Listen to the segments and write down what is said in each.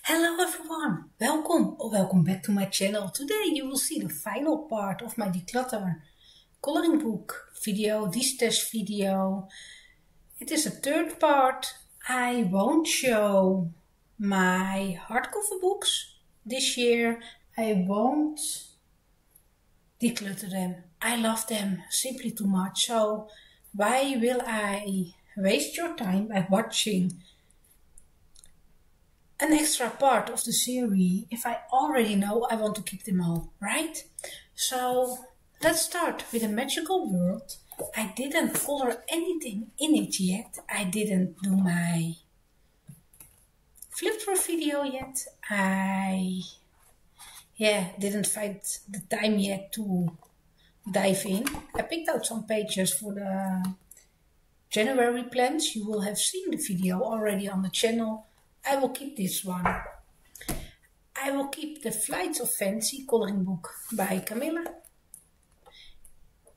Hello everyone, welcome or welcome back to my channel. Today you will see the final part of my declutter coloring book video, this test video. It is a third part. I won't show my hardcover books this year. I won't declutter them. I love them simply too much. So why will I waste your time by watching an extra part of the series if I already know I want to keep them all, right? So let's start with a magical world. I didn't color anything in it yet. I didn't do my flip through video yet. I didn't find the time yet to dive in. I picked out some pages for the January plans. You will have seen the video already on the channel. I will keep this one. I will keep the Flights of Fancy coloring book by Camilla.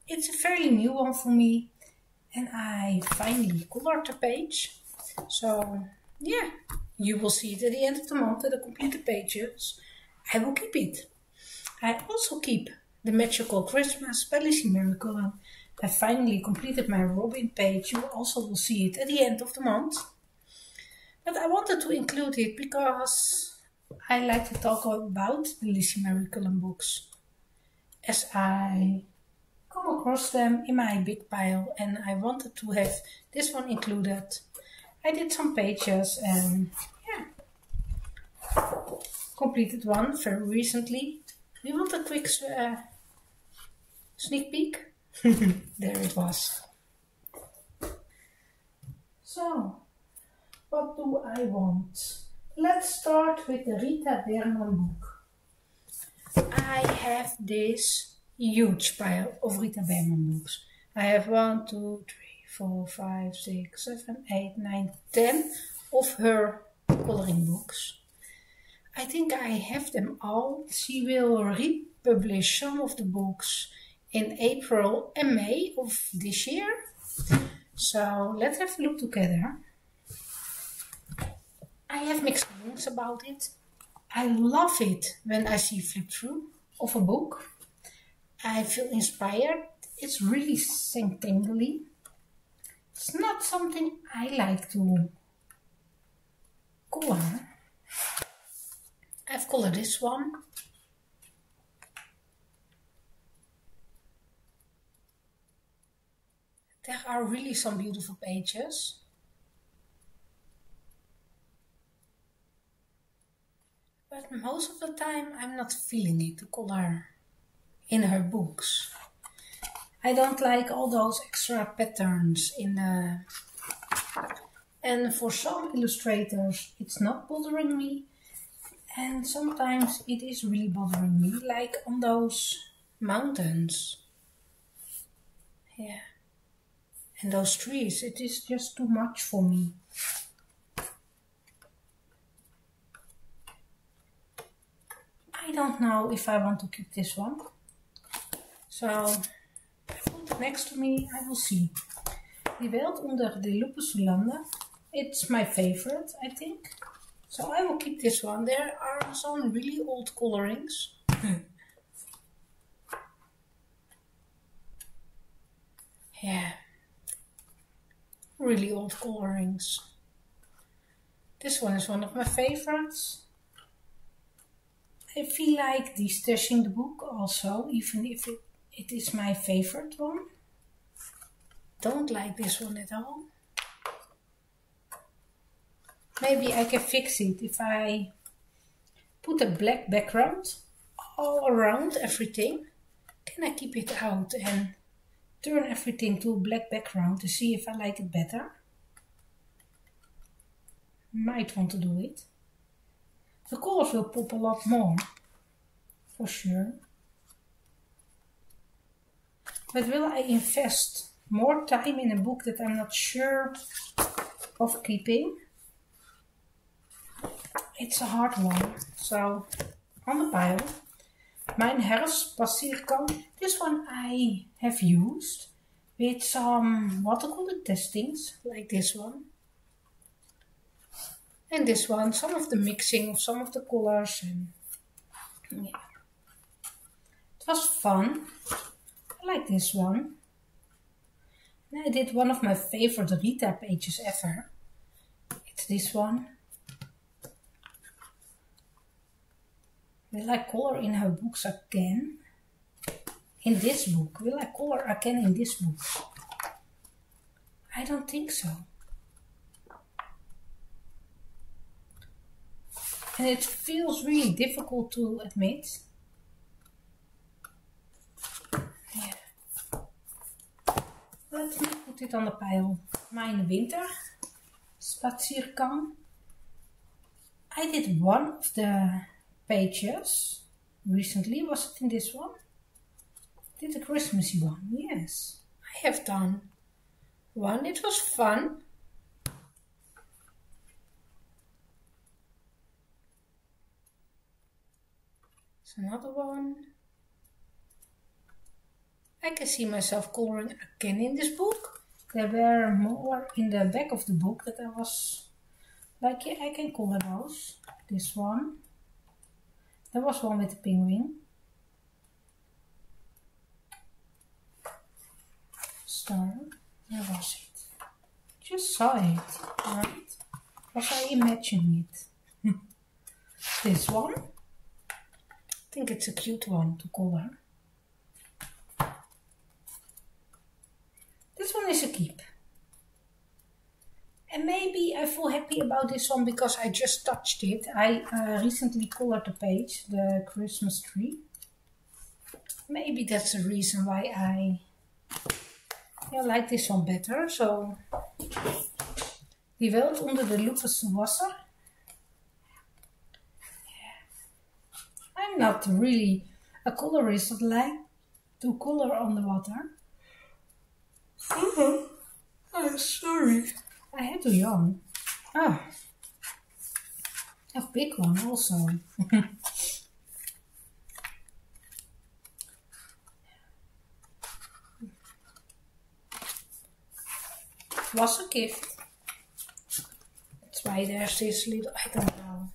It's a fairly new one for me and I finally colored the page. So yeah, you will see it at the end of the month, the completed pages. I will keep it. I also keep the Magical Christmas by Lizzie Miracle. I finally completed my Robin page. You also will see it at the end of the month. But I wanted to include it because I like to talk about the Lizzie Miracle books as I come across them in my big pile, and I wanted to have this one included. I did some pages and yeah, completed one very recently. You want a quick sneak peek? There it was. So, what do I want? Let's start with the Rita Berman book. I have this huge pile of Rita Berman books. I have 1, 2, 3, 4, 5, 6, 7, 8, 9, 10 of her coloring books. I think I have them all. She will republish some of the books in April and May of this year. So let's have a look together. I have mixed feelings about it. I love it when I see flip through of a book. I feel inspired. It's really tingly. It's not something I like to color. I've colored this one. There are really some beautiful pages. But most of the time I'm not feeling it to color in her books. I don't like all those extra patterns in the... And for some illustrators it's not bothering me. And sometimes it is really bothering me, like on those mountains. Yeah. And those trees, it is just too much for me. I don't know if I want to keep this one. So, I put it next to me, I will see. Die Welt onder de Lupe Solande. It's my favorite, I think. So I will keep this one. There are some really old colorings. Yeah. Really old colorings. This one is one of my favorites. I feel like destashing the book also, even if it is my favorite one. Don't like this one at all. Maybe I can fix it if I put a black background all around everything. Can I keep it out and turn everything to a black background to see if I like it better? Might want to do it. The colors will pop a lot more, for sure. But will I invest more time in a book that I'm not sure of keeping? It's a hard one. So, on the pile, Mijn herfstpasseerkan. This one I have used with some watercolor testings, like this one. I And this one, some of the mixing of some of the colors, and yeah, it was fun. I like this one. And I did one of my favorite Rita pages ever. It's this one. Will I color in her books again? In this book. Will I color again in this book? I don't think so. And it feels really difficult to admit. Yeah. Let me put it on the pile. Mijn winter spaziergang. I did one of the pages recently. Was it in this one? Did a Christmassy one? Yes, I have done one. It was fun. It's another one. I can see myself coloring again in this book. There were more in the back of the book that I was like, yeah, I can color those. This one. There was one with the penguin. Star. Where was it? Just saw it, right? Was I imagining it? This one. I think it's a cute one to color. This one is a keep. And maybe I feel happy about this one because I just touched it. I recently colored the page, the Christmas tree. Maybe that's the reason why I like this one better. So, Die Welt onder de Loopers Wasser. I'm not really a colorist that like to color on the water. I'm sorry. I had to yawn. Ah, a big one also. It was a gift. That's why there's this little, I don't know.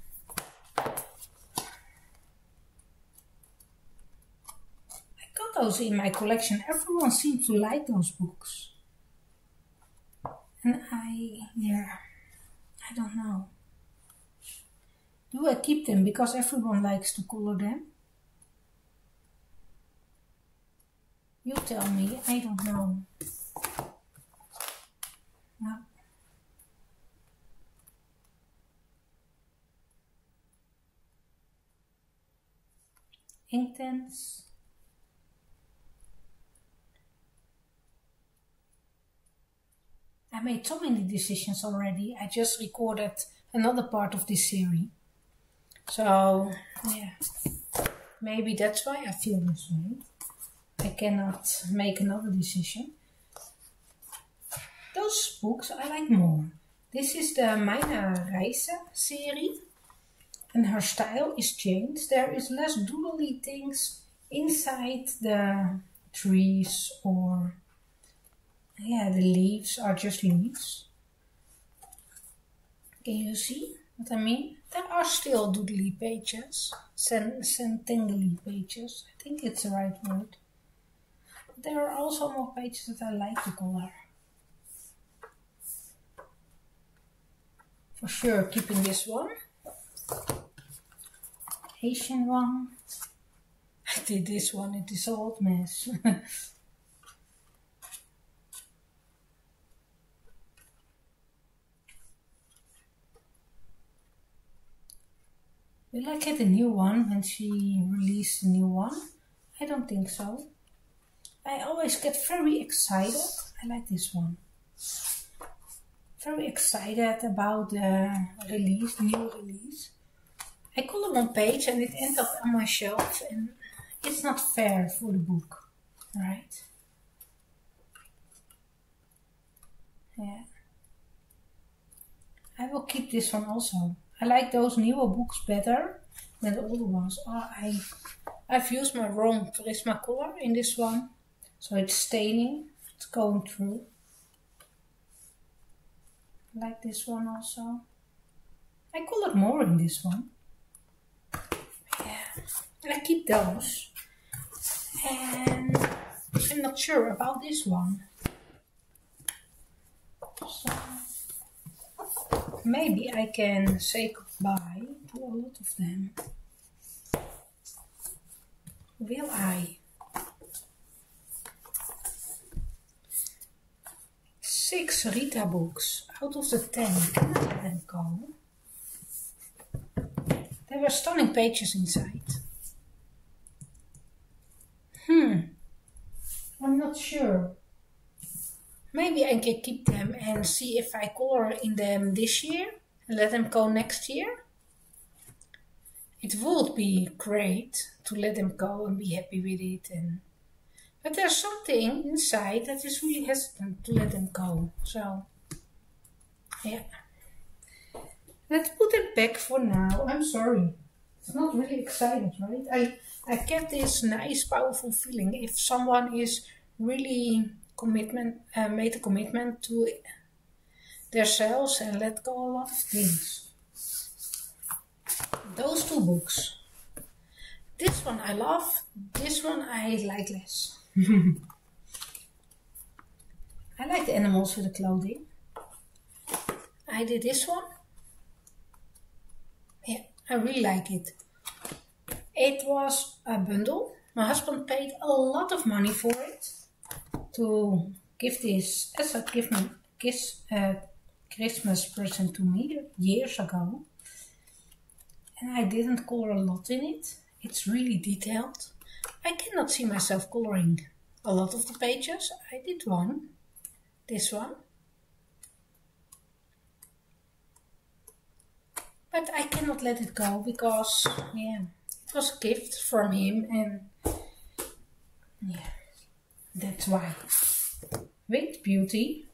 I got those in my collection. Everyone seemed to like those books. And I don't know. Do I keep them because everyone likes to color them? You tell me, I don't know. No. Intense. I made so many decisions already. I just recorded another part of this series. So, yeah. Maybe that's why I feel this way. I cannot make another decision. Those books I like more. This is the Meine Reise serie. And her style is changed. There is less doodly things inside the trees or... yeah, the leaves are just leaves. Can you see what I mean? There are still doodly pages, centangly pages. I think it's the right word. There are also more pages that I like to color. For sure, keeping this one. Asian one. I did this one, it is a hot mess. Will I get a new one when she released a new one? I don't think so. I always get very excited. I like this one. Very excited about the release, new release. I color one page and it ends up on my shelf and it's not fair for the book, right? Yeah. I will keep this one also. I like those newer books better than the older ones. Oh, I've used my wrong Prismacolor in this one. So it's staining, it's going through. I like this one also. I colored more in this one. Yeah, and I keep those. And I'm not sure about this one. So maybe I can say goodbye to a lot of them. Will I? 6 Rita books out of the 10. Can I let them go? There were stunning pages inside. I'm not sure. Maybe I can keep them and see if I color in them this year and let them go next year. It would be great to let them go and be happy with it. But there's something inside that is really hesitant to let them go. So, yeah. Let's put it back for now. I'm sorry. It's not really excited, right? I get this nice, powerful feeling if someone is really made a commitment to themselves and let go a lot of things. Those 2 books. This one I love, this one I like less. I like the animals with the clothing. I did this one. Yeah, I really like it. It was a bundle. My husband paid a lot of money for it to give this as a Christmas present to me years ago. And I didn't color a lot in it. It's really detailed. I cannot see myself coloring a lot of the pages. I did one. This one. But I cannot let it go because, yeah, it was a gift from him and, yeah, that's why. With Beauty.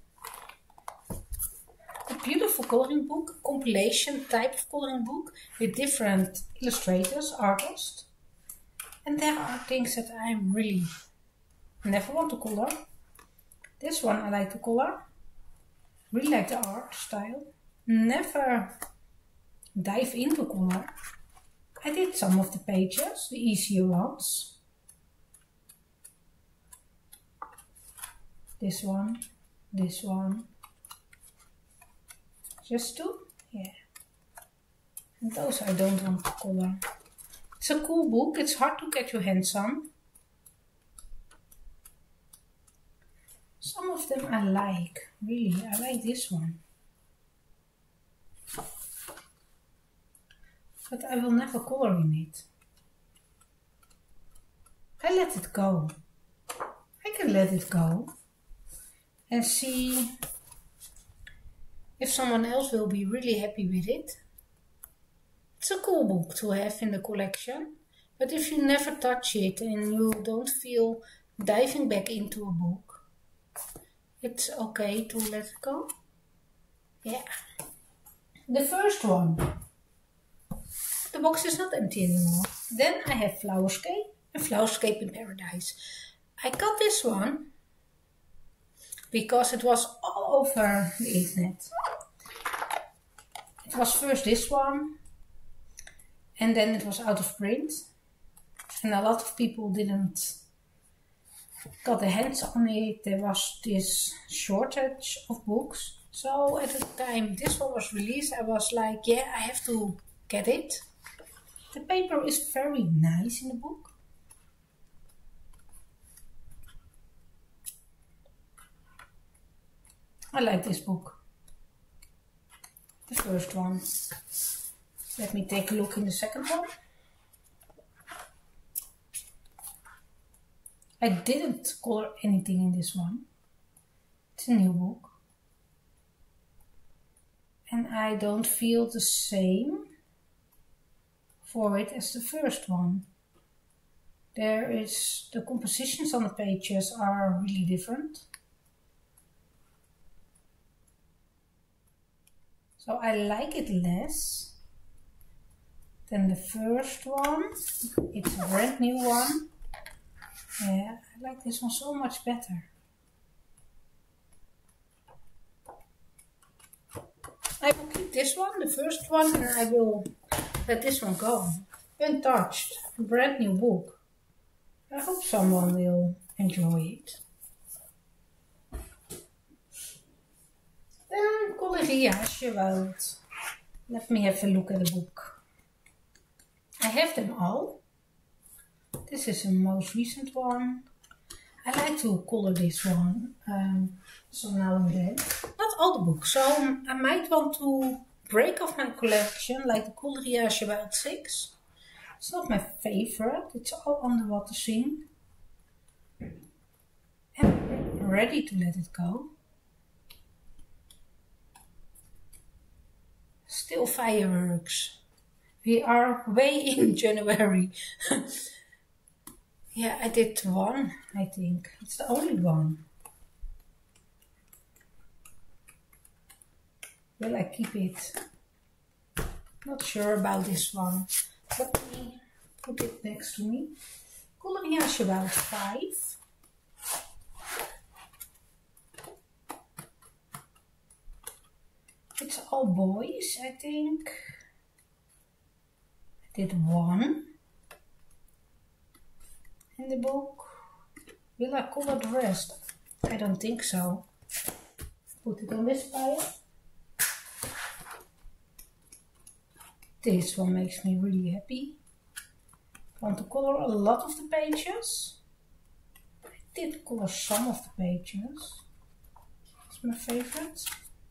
A beautiful coloring book, compilation type of coloring book with different illustrators, artists. And there are things that I really never want to color. This one I like to color. Really like the art style. Never dive into color. I did some of the pages, the easier ones. This one, this one. Just 2? Yeah. And those I don't want to color. It's a cool book. It's hard to get your hands on. Some of them I like. Really, I like this one. But I will never color in it. I let it go. I can let it go. And see if someone else will be really happy with it. It's a cool book to have in the collection. But if you never touch it and you don't feel diving back into a book, it's okay to let it go. Yeah. The first one. The box is not empty anymore. Then I have Flowerscape and Flowerscape in Paradise. I got this one because it was all over the internet. It was first this one, and then it was out of print. And a lot of people didn't got their hands on it. There was this shortage of books. So at the time this one was released, I was like, yeah, I have to get it. The paper is very nice in the book. I like this book. The first one. Let me take a look in the second one. I didn't color anything in this one. It's a new book. And I don't feel the same for it as the first one. The compositions on the pages are really different. So I like it less than the first one. It's a brand new one. Yeah, I like this one so much better. I will keep this one, the first one, and I will let this one go. Untouched, a brand new book. I hope someone will enjoy it. Then coloringbook. Let me have a look at the book. I have them all. This is the most recent one. I like to color this one, so now and then. Not all the books, so I might want to break off my collection, like the Coloriage About 6. It's not my favorite, it's all underwater scene. And I'm ready to let it go. Still fireworks. We are way in January. Yeah, I did one, I think. It's the only one. Will I keep it? Not sure about this one. Let me put it next to me. Coloriage About 5. It's all boys, I think. I did one in the book. Will I color the rest? I don't think so. Put it on this pile. This one makes me really happy. I want to color a lot of the pages. I did color some of the pages. It's my favorite.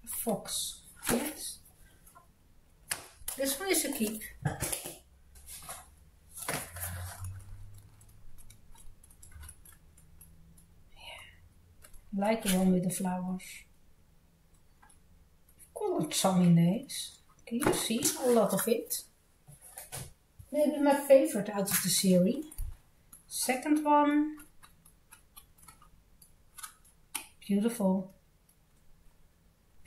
A fox. Yes. This one is a keep. I like the one with the flowers. I've colored some in these. Can you see a lot of it? Maybe my favorite out of the series. Second one. Beautiful.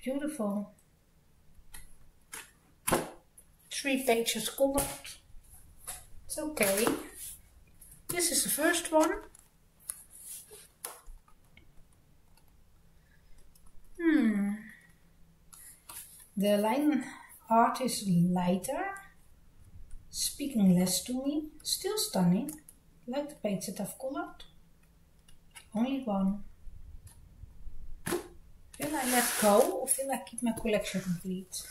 Beautiful. 3 pages colored. It's okay. This is the first one. The line art is lighter, speaking less to me, still stunning. Like the page that I've colored. Only one. Will I let go or will I keep my collection complete?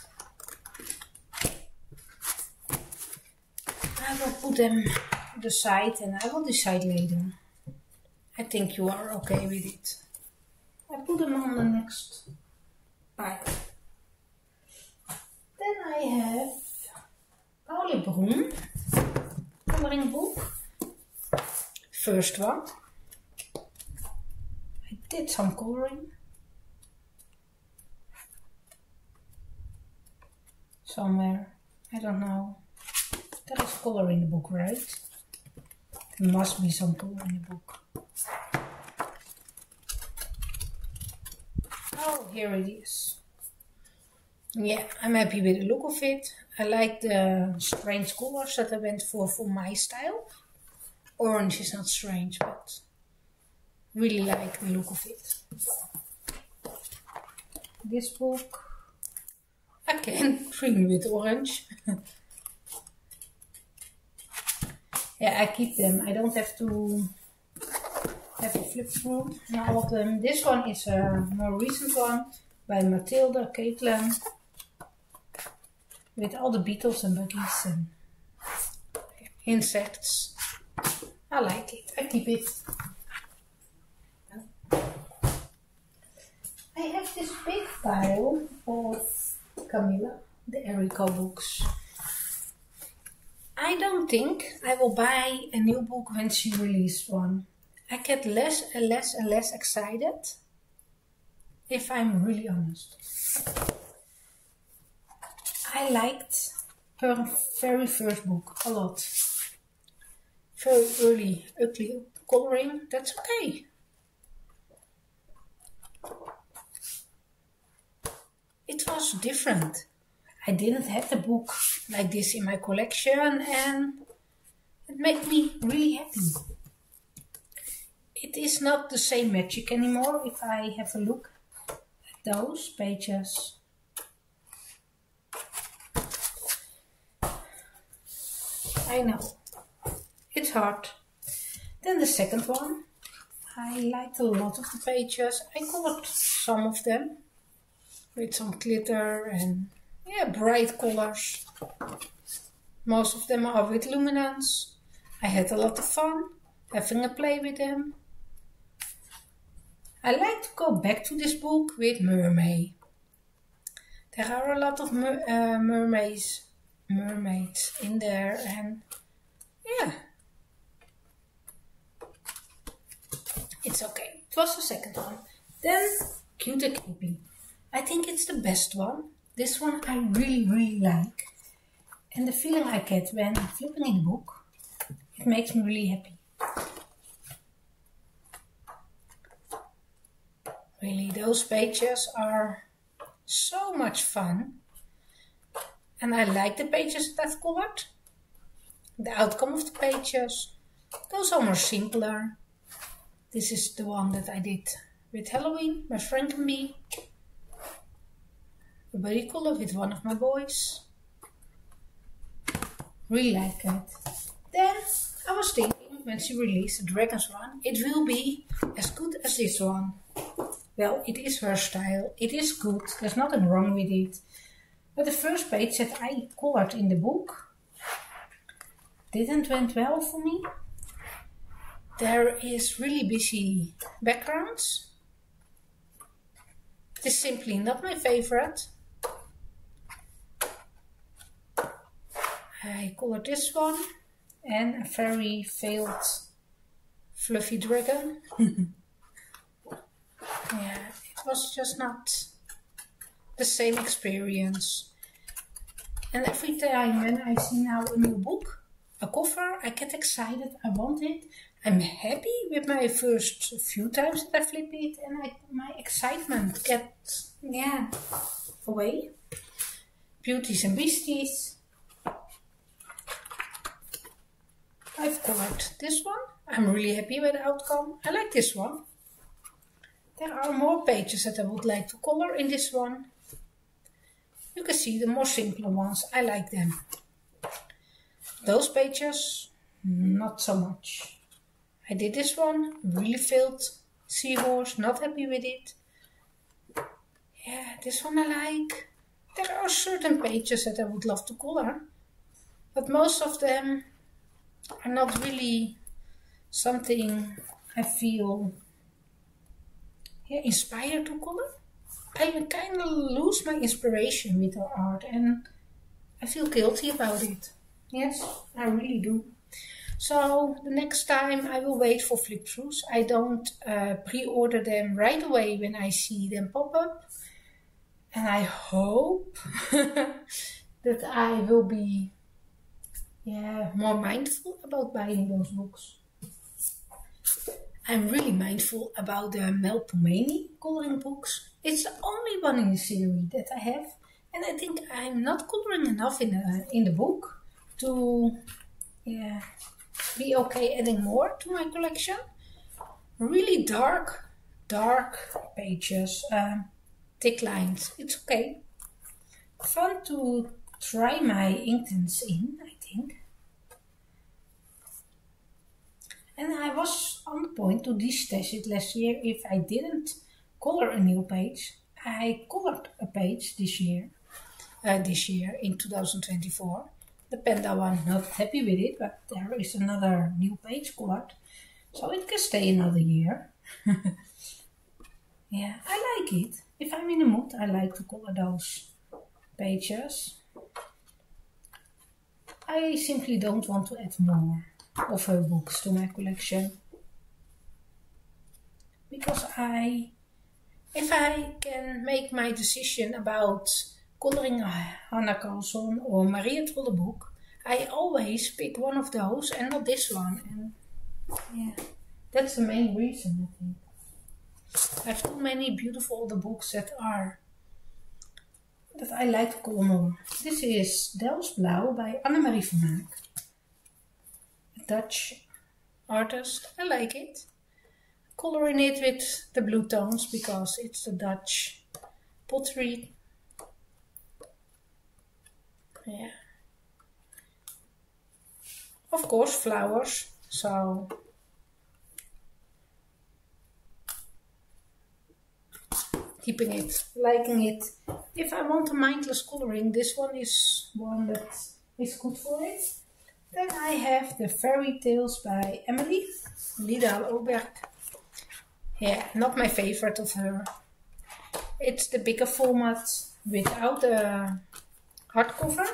I will put them to the side and I will decide later. I think you are okay with it. I put them on the next pile. Then I have Pauli Broen coloring book. First one. I did some coloring. Somewhere. I don't know. That is color in the book, right? There must be some color in the book. Oh, here it is. Yeah, I'm happy with the look of it. I like the strange colors that I went for my style. Orange is not strange, but really like the look of it. This book, again, green with orange. Yeah, I keep them. I don't have to have a flip through and all of them. This one is a more recent one by Matilda Caitlin. With all the beetles and buggies and insects. I like it. I keep it. I have this big pile of Camilla, the Erico books. I don't think I will buy a new book when she released one. I get less and less and less excited, if I'm really honest. I liked her very first book a lot. Very early, ugly coloring, that's okay. It was different. I didn't have the book like this in my collection and it made me really happy. It is not the same magic anymore if I have a look at those pages. I know. It's hard. Then the second one. I liked a lot of the pages. I colored some of them with some glitter and bright colors. Most of them are with luminance. I had a lot of fun having a play with them. I like to go back to this book with Mermaid. There are a lot of mermaids in there, and yeah, it's okay. It was the second one. Then Cute and Creepy. I think it's the best one. This one I really like. And the feeling I get when flipping in the book, it makes me really happy. Really, those pages are so much fun. And I like the pages that I've colored. The outcome of the pages, those are more simpler. This is the one that I did with Halloween, my Frankenbee. A buddy color with one of my boys. Really like it. Then I was thinking, when she released the Dragons one, it will be as good as this one. Well, it is her style. It is good. There's nothing wrong with it. But the first page that I colored in the book didn't went well for me. There is really busy backgrounds. It is simply not my favorite. I colored this one and a very failed fluffy dragon. Yeah, it was just not the same experience. And every time when I see now a new book, a cover, I get excited, I want it. I'm happy with my first few times that I flip it, and my excitement gets, away. Beauties and Beasties. I've colored this one. I'm really happy with the outcome. I like this one. There are more pages that I would like to color in this one. You can see the more simpler ones. I like them. Those pages, not so much. I did this one, really failed seahorse, not happy with it. Yeah, this one I like. There are certain pages that I would love to color, but most of them are not really something I feel inspired to color. I kind of lose my inspiration with her art and I feel guilty about it. Yes, I really do. So the next time I will wait for flip-throughs. I don't pre-order them right away when I see them pop up. And I hope that I will be more mindful about buying those books. I'm really mindful about the Melpomene coloring books. It's the only one in the series that I have. And I think I'm not coloring enough in the book to be okay adding more to my collection. Really dark pages, thick lines. It's okay. Fun to try my inktints in, I think. And I was on the point to destash it last year if I didn't color a new page. I colored a page this year in 2024. The Panda one, not happy with it, but there is another new page colored. So it can stay another year. Yeah, I like it. If I'm in the mood, I like to color those pages. I simply don't want to add more of her books to my collection. Because if I can make my decision about coloring a Hanna Karlsson or Maria Trolle book, I always pick one of those and not this one. And yeah, that's the main reason, I think. I have too many beautiful other books that I like to color more. This is Delfts Blauw by Annemarie van Haak. A Dutch artist. I like it. Coloring it with the blue tones because it's the Dutch pottery. Yeah. course flowers, so keeping it, liking it. If I want a mindless coloring, this one is one that is good for it. Then I have the Fairy Tales by Emily Liedal-Oberg. Yeah, not my favorite of her. It's the bigger format without the hardcover.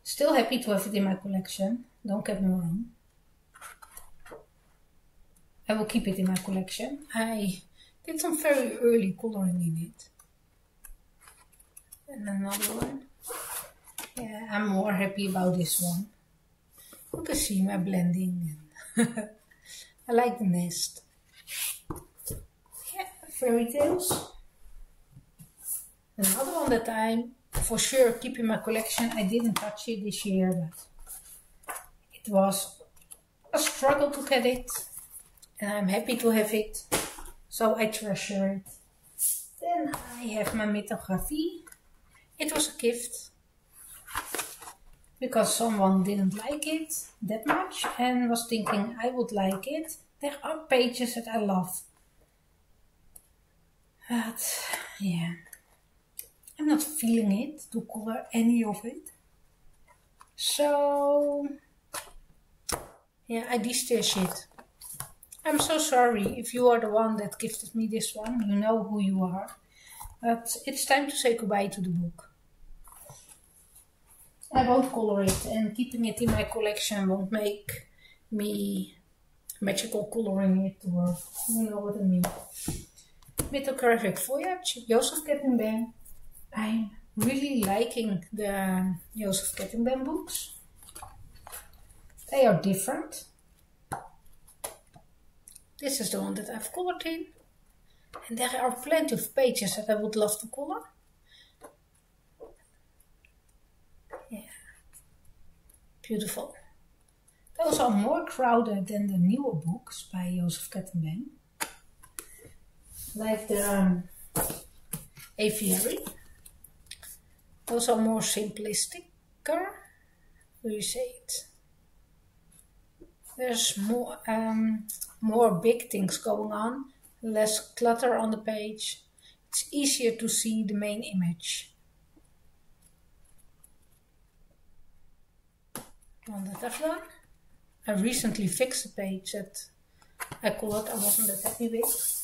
Still happy to have it in my collection, don't get me wrong. I will keep it in my collection. I did some very early coloring in it. And another one. Yeah, I'm more happy about this one. You can see my blending. I like the nest. Yeah, Fairy Tales. Another one that I'm for sure keep in my collection. I didn't touch it this year, but it was a struggle to get it. And I'm happy to have it. So I treasure it. Then I have my mythography. It was a gift. Because someone didn't like it that much and was thinking I would like it. There are pages that I love. But yeah, I'm not feeling it to color any of it. So yeah, I de-stash it. I'm so sorry if you are the one that gifted me this one. You know who you are. But it's time to say goodbye to the book. I won't color it, and keeping it in my collection won't make me magical coloring it, or you know what I mean. Mythographic Voyage, Joseph Kettingben. I'm really liking the Joseph Kettingben books. They are different. This is the one that I've colored in. And there are plenty of pages that I would love to color. Yeah, beautiful. Those are more crowded than the newer books by Joseph Kettingben. Like the Aviary. Those are more simplistic. How do you say it? There's more big things going on, less clutter on the page. It's easier to see the main image. One that I've done. I recently fixed a page that I colored I wasn't that happy with.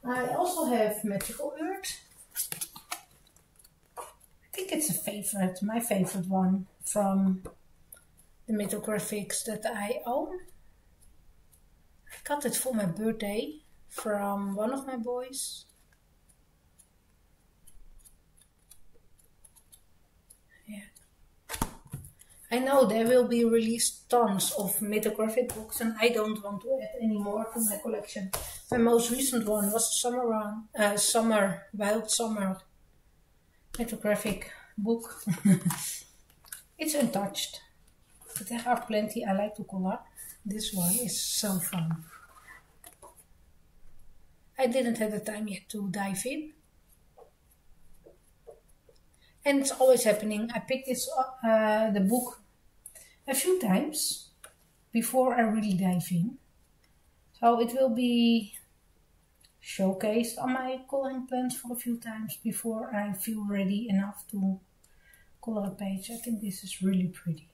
I also have Magical Earth. I think it's a favorite, my favorite one from the mythographics that I own. I got it for my birthday from one of my boys. Yeah. I know there will be released tons of mythographic books and I don't want to add any more to my collection. My most recent one was Wild Summer mythographic book. It's untouched, but there are plenty I like to color. This one is so fun. I didn't have the time yet to dive in. And it's always happening. I picked the book a few times before I really dive in. So it will be showcased on my coloring plans for a few times before I feel ready enough to color a page. I think this is really pretty.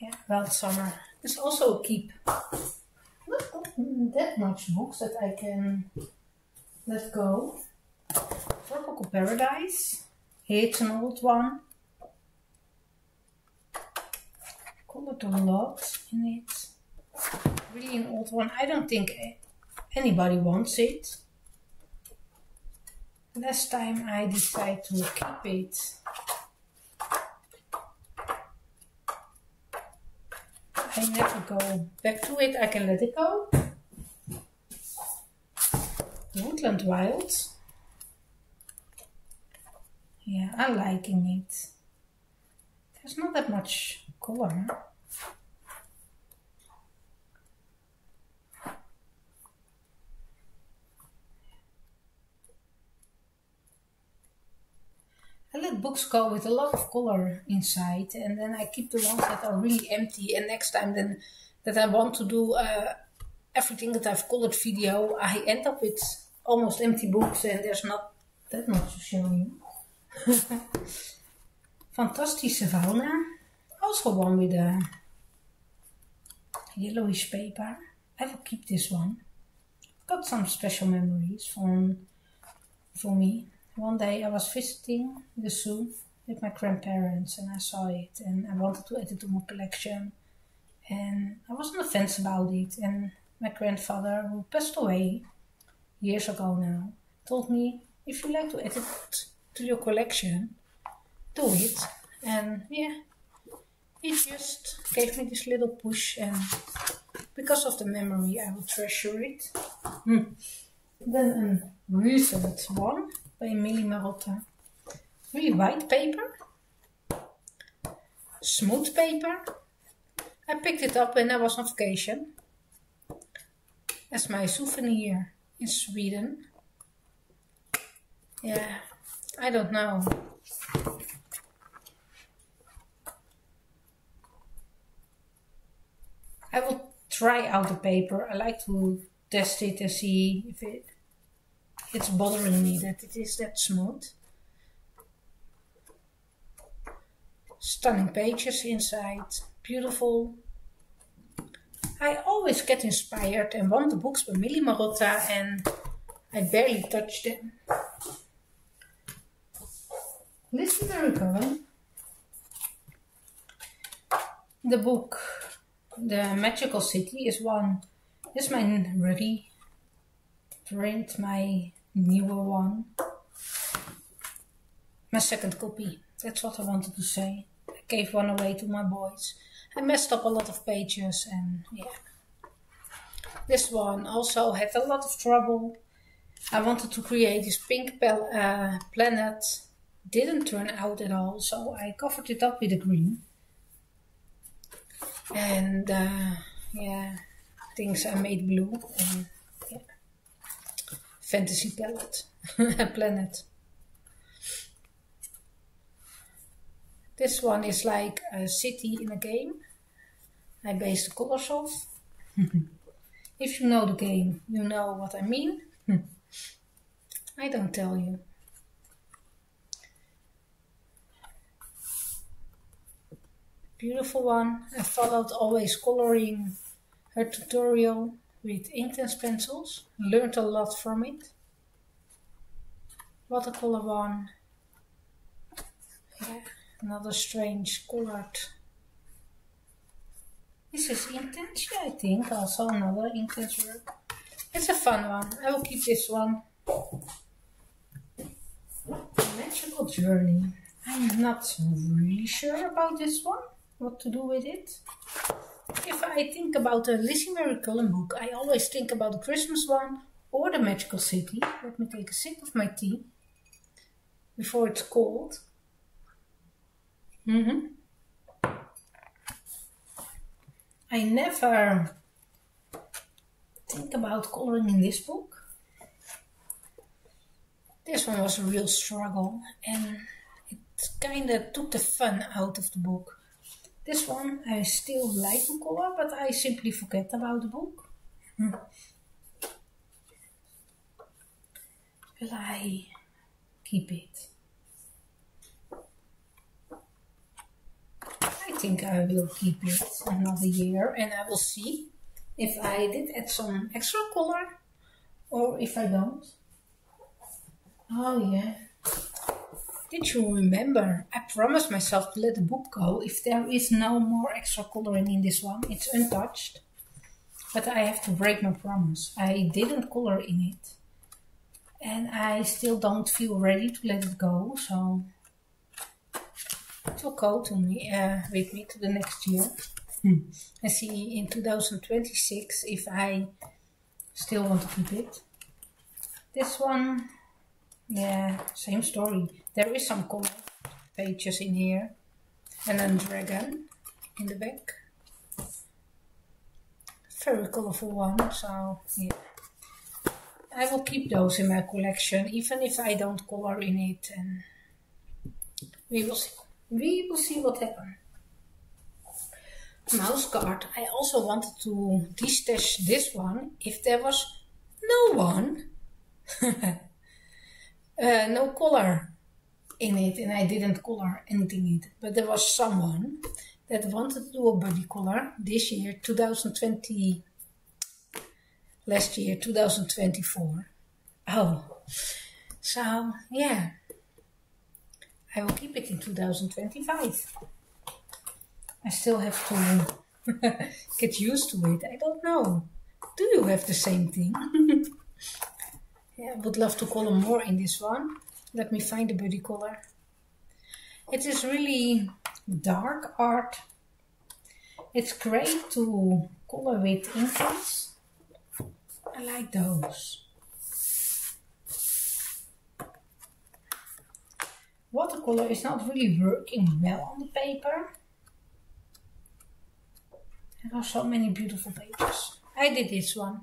Yeah, Wild Summer. There's also a keep. Not that much books that I can let go. Tropical Paradise. It's an old one. Colored a lot in it. Really an old one. I don't think anybody wants it. Last time I decided to keep it. I never go back to it. I can let it go. Woodland Wild. Yeah, I'm liking it. There's not that much color. I let books go with a lot of color inside, and then I keep the ones that are really empty, and next time then that I want to do everything that I've colored video, I end up with almost empty books and there's not that much to show you. Fantastische fauna. Also one with a yellowish paper. I will keep this one. Got some special memories for me. One day I was visiting the zoo with my grandparents and I saw it and I wanted to add it to my collection. And I was on the fence about it, and my grandfather, who passed away years ago now, told me, if you like to add it to your collection, do it. And yeah, he just gave me this little push, and because of the memory I will treasure it. Then a recent one by Millie Marotta. Really white paper, smooth paper. I picked it up when I was on vacation as my souvenir in Sweden. Yeah, I don't know. I will try out the paper. I like to test it and see if it's bothering me that it is that smooth. Stunning pages inside. Beautiful. I always get inspired and want the books by Millie Marotta, and I barely touch them. Listen very good. The book, The Magical City, is my reprint, my newer one. My second copy. That's what I wanted to say. I gave one away to my boys. I messed up a lot of pages and yeah. This one also had a lot of trouble. I wanted to create this pink planet. Didn't turn out at all, so I covered it up with a green. And yeah, things I made blue. And yeah. Fantasy palette. Planet. This one is like a city in a game. I based the colors off. If you know the game, you know what I mean. I don't tell you. Beautiful one. I followed always coloring her tutorial with ink and pencils. Learned a lot from it. Watercolor one. Yeah, another strange colored. This is intense, I think. Also another intense work. It's a fun one. I will keep this one. Magical Journey. I'm not really sure about this one. What to do with it. If I think about a Lisimary coloring book, I always think about the Christmas one or the Magical City. Let me take a sip of my tea before it's cold. I never think about coloring in this book. This one was a real struggle and it kind of took the fun out of the book. This one I still like to color, but I simply forget about the book. Will I keep it? I think I will keep it another year and I will see if I did add some extra color or if I don't. Oh yeah. Did you remember? I promised myself to let the book go if there is no more extra coloring in this one. It's untouched. But I have to break my promise. I didn't color in it. And I still don't feel ready to let it go, so it will go to me, with me to the next year. I see in 2026 if I still want to keep it. This one, yeah, same story. There is some color pages in here and a dragon in the back. Very colorful one, so yeah. I will keep those in my collection even if I don't color in it. And We will see. We will see what happens. Mouse card. I also wanted to destash this one if there was no one, no color in it, and I didn't color anything in it. But there was someone that wanted to do a body color this year, 2020, last year, 2024. Oh, so yeah, I will keep it in 2025. I still have to get used to it. I don't know. Do you have the same thing? Yeah, I would love to color more in this one. Let me find the body color. It is really dark art. It's great to color with inks. I like those. Watercolor is not really working well on the paper. There are so many beautiful pages. I did this one.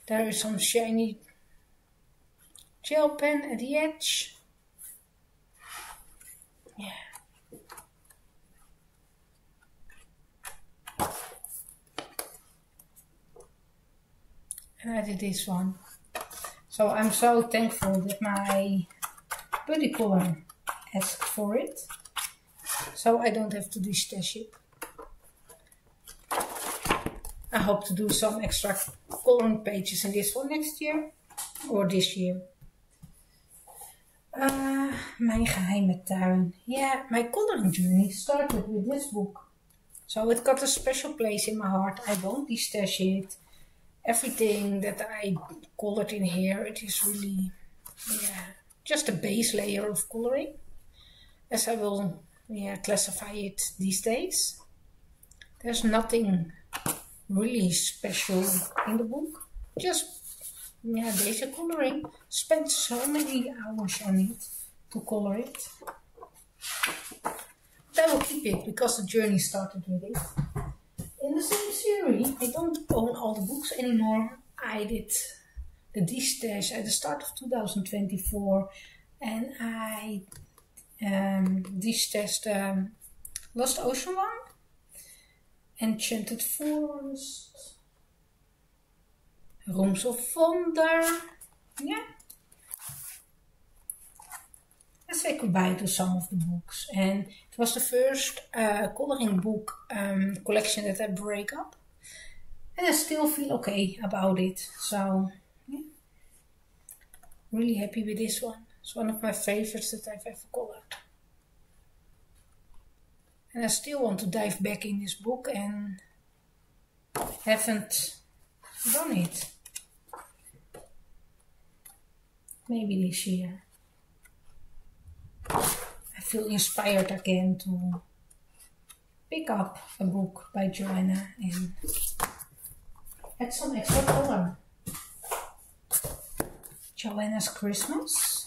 There is some shiny gel pen at the edge. Yeah. And I did this one. So I'm so thankful that my body color asked for it. So I don't have to destash it. I hope to do some extra coloring pages in this one next year. Or this year. Mijn geheime tuin. Yeah, my coloring journey started with this book. So it got a special place in my heart. I won't destash it. Everything that I colored in here, it is really, yeah, just a base layer of coloring. As I will, yeah, classify it these days. There's nothing really special in the book. Just, yeah, basic coloring. Spent so many hours on it to color it. But I will keep it because the journey started with it. In the same series, I don't own all the books anymore. I did the destash at the start of 2024 and I destashed Lost Ocean one, Enchanted Forest, Rooms of Wonder. Yeah. I say goodbye to some of the books, and it was the first coloring book collection that I break up, and I still feel okay about it. So, yeah, really happy with this one. It's one of my favorites that I've ever colored, and I still want to dive back in this book and haven't done it. Maybe this year. I feel inspired again to pick up a book by Joanna and add some extra color. Joanna's Christmas.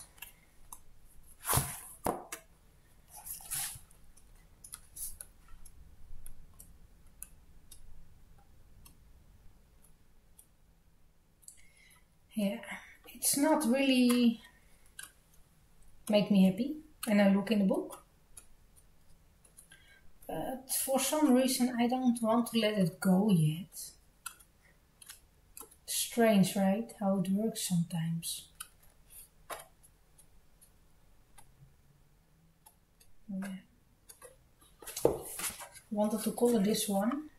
Yeah, it's not really make me happy when I look in the book. But for some reason I don't want to let it go yet. Strange, right? How it works sometimes. Yeah. Wanted to color this one.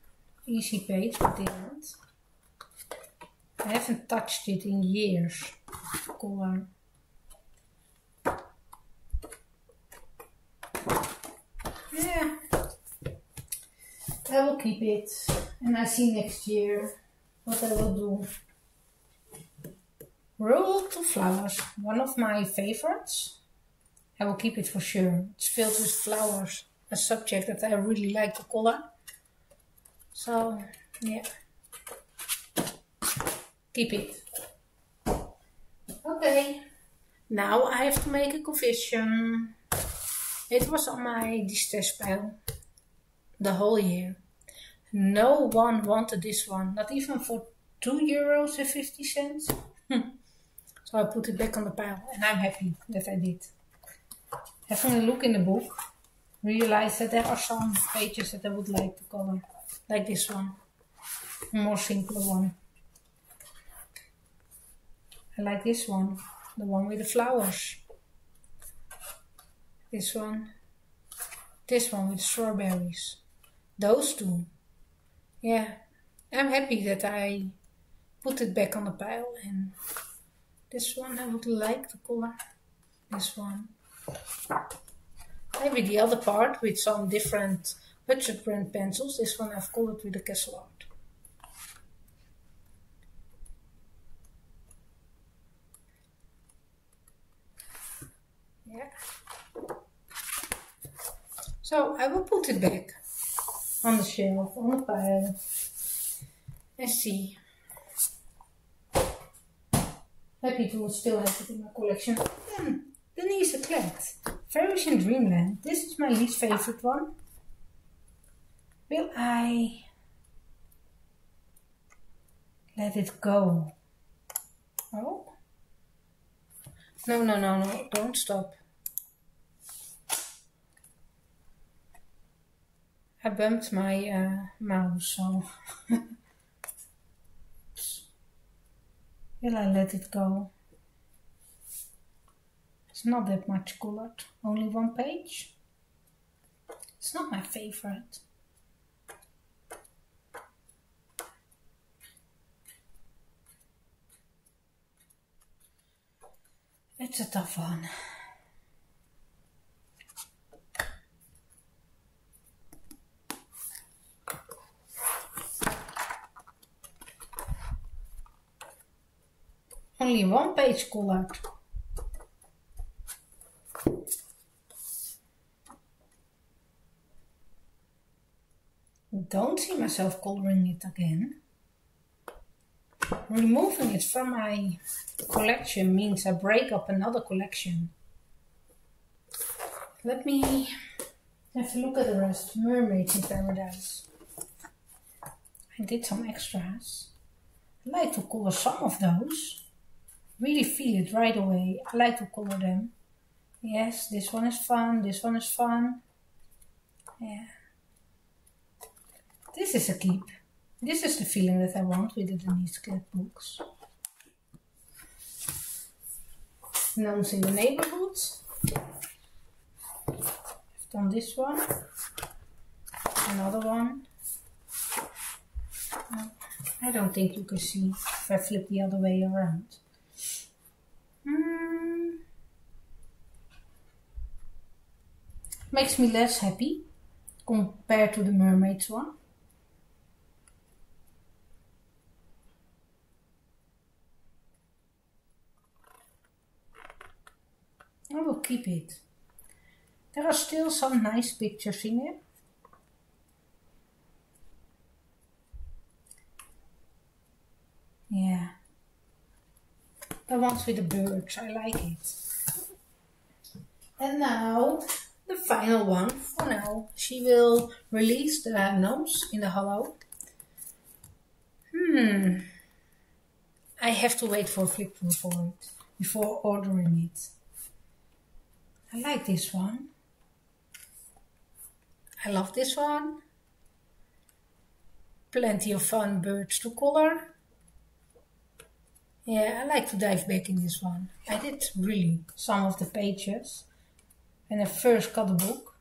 Easy page, but didn't. I haven't touched it in years. Color. Yeah, I will keep it, and I see next year what I will do. Roll to Flowers, one of my favorites. I will keep it for sure. It's filled with flowers, a subject that I really like to color. So, yeah, keep it. Okay, now I have to make a confession. It was on my destash pile the whole year. No one wanted this one, not even for €2.50. So I put it back on the pile and I'm happy that I did. having a look in the book, realized that there are some pages that I would like to color. Like this one. A more simpler one. I like this one. The one with the flowers. This one. This one with strawberries. Those two. Yeah. I'm happy that I put it back on the pile. And this one I would like to color. This one. Maybe the other part with some different budget brand pencils. This one I've colored with a castle art. Yeah. So I will put it back on the shelf, on the pile, and see. Happy to still have it in my collection. Then Denise Eclat, Fairies in Dreamland. This is my least favorite one. Will I let it go? Oh. No, don't stop. I bumped my mouse, so will I let it go? It's not that much colored, only one page. It's not my favorite. It's a tough one. Only one page colored. Don't see myself coloring it again. Removing it from my collection means I break up another collection. Let me have a look at the rest. Mermaids in Paradise. I did some extras. I like to color some of those. Really feel it right away. I like to color them. Yes, this one is fun. This one is fun. Yeah. This is a keep. This is the feeling that I want with the Denise Eclat books. Gnomes in the Neighborhood. I've done this one. Another one. I don't think you can see if I flip the other way around. Makes me less happy compared to the Mermaids one. I will keep it. There are still some nice pictures in it. Yeah. The ones with the birds, I like it. And now, the final one for now. She will release the gnomes in the hollow. I have to wait for a flip through for it before ordering it. I like this one. I love this one. Plenty of fun birds to color. Yeah, I like to dive back in this one. I did really some of the pages when I first got the book.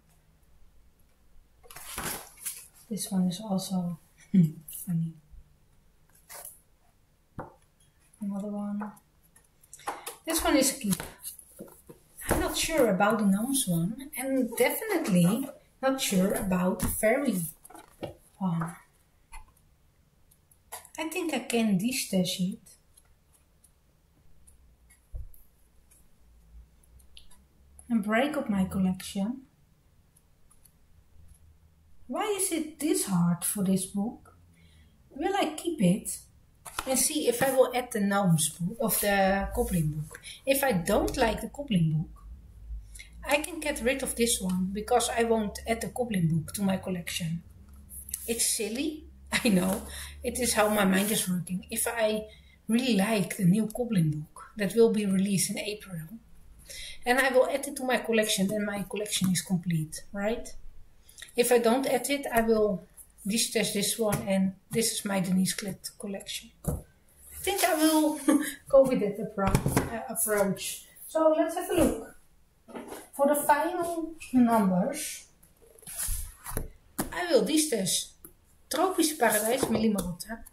This one is also funny. Another one. This one is a keep. I'm not sure about the gnomes one, and definitely not sure about the fairy one. I think I can destash it. And break up my collection. Why is it this hard for this book? Will I keep it and see if I will add the gnomes book of the goblin book? If I don't like the goblin book, I can get rid of this one because I won't add the goblin book to my collection. It's silly, I know. It is how my mind is working. If I really like the new goblin book that will be released in April, And I will add it to my collection, then my collection is complete, right? If I don't add it, I will distash this one, and this is my Denise collection. I think I will go with that approach. So let's have a look. For the final numbers, I will distash Tropisch Paradijs, Millie Marotta,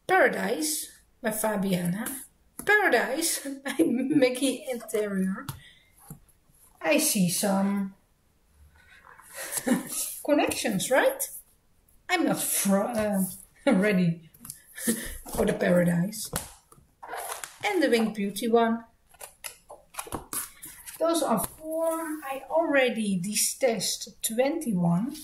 Paradise by Fabiana, Paradise by Maggie Interior. I see some connections, right? I'm not ready for the Paradise. And the Winged Beauty one. Those are 4. I already distashed 21.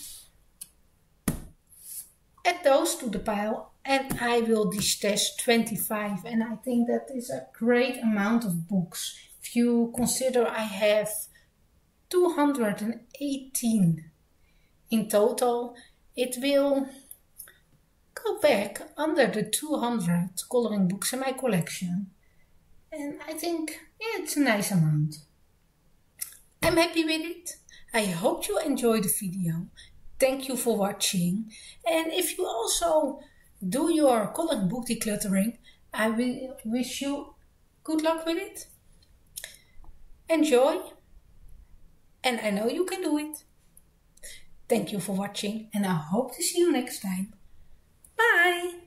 Add those to the pile and I will distash 25. And I think that is a great amount of books. If you consider I have 218 in total, it will go back under the 200 coloring books in my collection. And I think, yeah, it's a nice amount. I'm happy with it. I hope you enjoyed the video. Thank you for watching. And if you also do your coloring book decluttering, I will wish you good luck with it. Enjoy. And I know you can do it. Thank you for watching, and I hope to see you next time. Bye!